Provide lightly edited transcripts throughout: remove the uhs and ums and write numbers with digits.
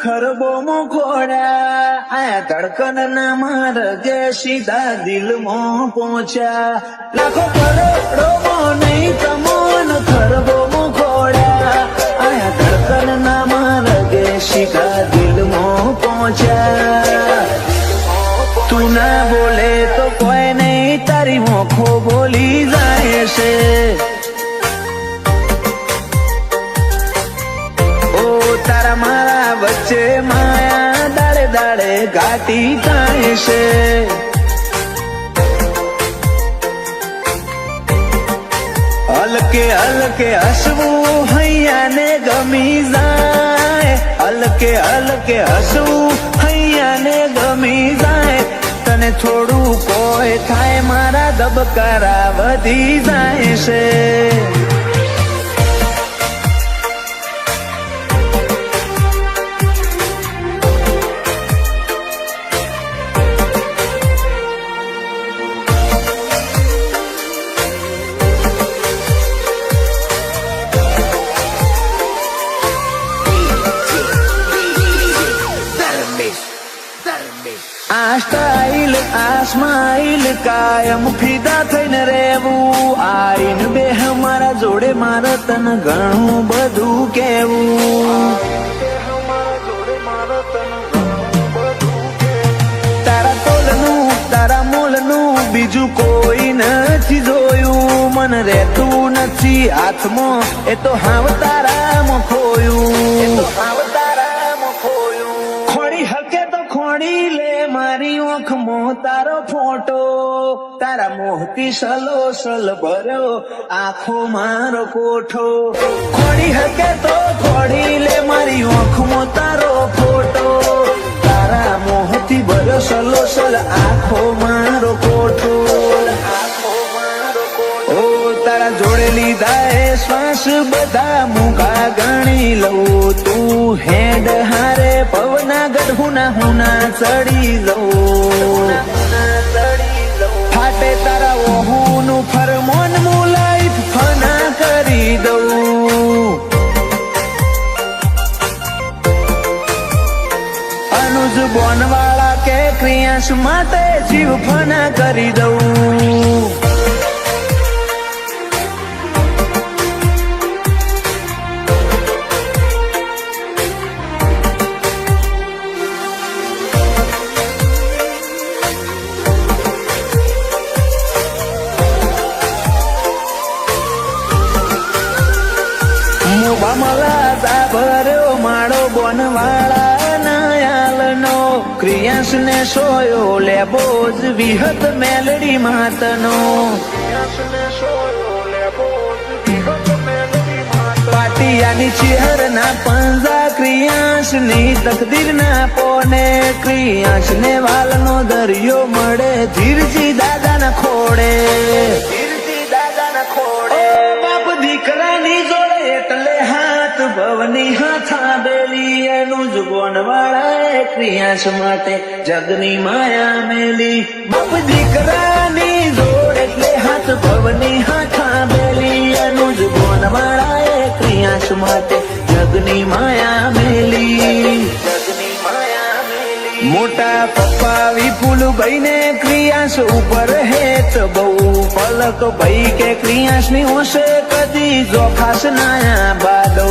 ખરબો મોખોડ્યા આયા ધડકન ના માર કે સીધા દિલમાં પહોંચ્યા લાખો કરોડો નહીં તમોન ખરબો મોખોડ્યા આયા ધડકન ના માર કે સીધા દિલમાં પહોંચ્યા તું ના બોલે તો કોઈ નહીં તારી મોખો બોલી જાય છે તારા મારા વચ્ચે માયા દાડે દાડે ઘાટી થાય છે હલકે હલકે હસવું હૈયાને ગમી જાય હલકે હલકે હસવું હૈયાને ગમી જાય તને થોડું કોઈ થાય મારા ધબકારા વધી જાય છે આ સ્ટાઇલ આ સ્માઇલ કાયમ ફિદા થઈને રહેવું આઈન બે મારા જોડે મારે તને ઘણું બધું કેવું તારા તોલનું તારા મોલનું બીજું કોઈ નથી જોયું મને રહેતું નથી હાથમાં એ તો હાવ તારામાં ખોયું ખોડી હકે તો ખોડી લે મારી ઓખમાં તારો ફોટો તારા મોહથી સલો સલ ભર્યો આખો મારો કોઠો ખોડી હકે તો ખોડી લે મારી ઓખમાં તારો ફોટો તારા મોહથી ભર્યો સલો સલ આખો મારો કોઠો ઓ તારા જોડે લીધા એ શ્વાસ બધા મુકા ગણી લઉં તું હેડ હારે પવના ગઢુના હુના ચડી લઉં ફાટે તારા ઓહુનું ફરમોન મુલાઈ ફના કરી દઉં અનુજ બોનવાળા કે ક્રિયાંશ માટે જીવ ફના કરી દઉં ભર્યો માળો બોનવાળા નાયાલનો ક્રિયાંશ ને સોયો લેબો જ વિહત મેલડી માતનો પાટિયાની ચેહર ના પંજા ક્રિયાંશ ની તકદીર ના પોને ક્રિયાંશ ને વાલનો દરિયો મળે ધીરજી દાદા ના ખોડે બાપ દીકરાની જોડે એટલે હાથ ભવની હાથા બેલી એનું જ બોનવાળા ક્રિયાંશ માટે જગની માયા મેલી બાપ દીકરાની જોડ એટલે હાથ ભવની હાથા બેલી એનું જ બોનવાળા ક્રિયાંશ માટે જગની માયા મેલી મોટા પપ્પા વિપુલભાઈ ને ક્રિયાંશ ઉપર હેત બહુ પલક ભાઈ કે ક્રિયાંશ ની હોશે કદી જોખાશ નાયા બાદો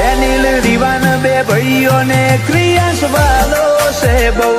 અનિલ રીવાન બે ભાઈઓ ને ક્રિયાંશ વાલો છે બહુ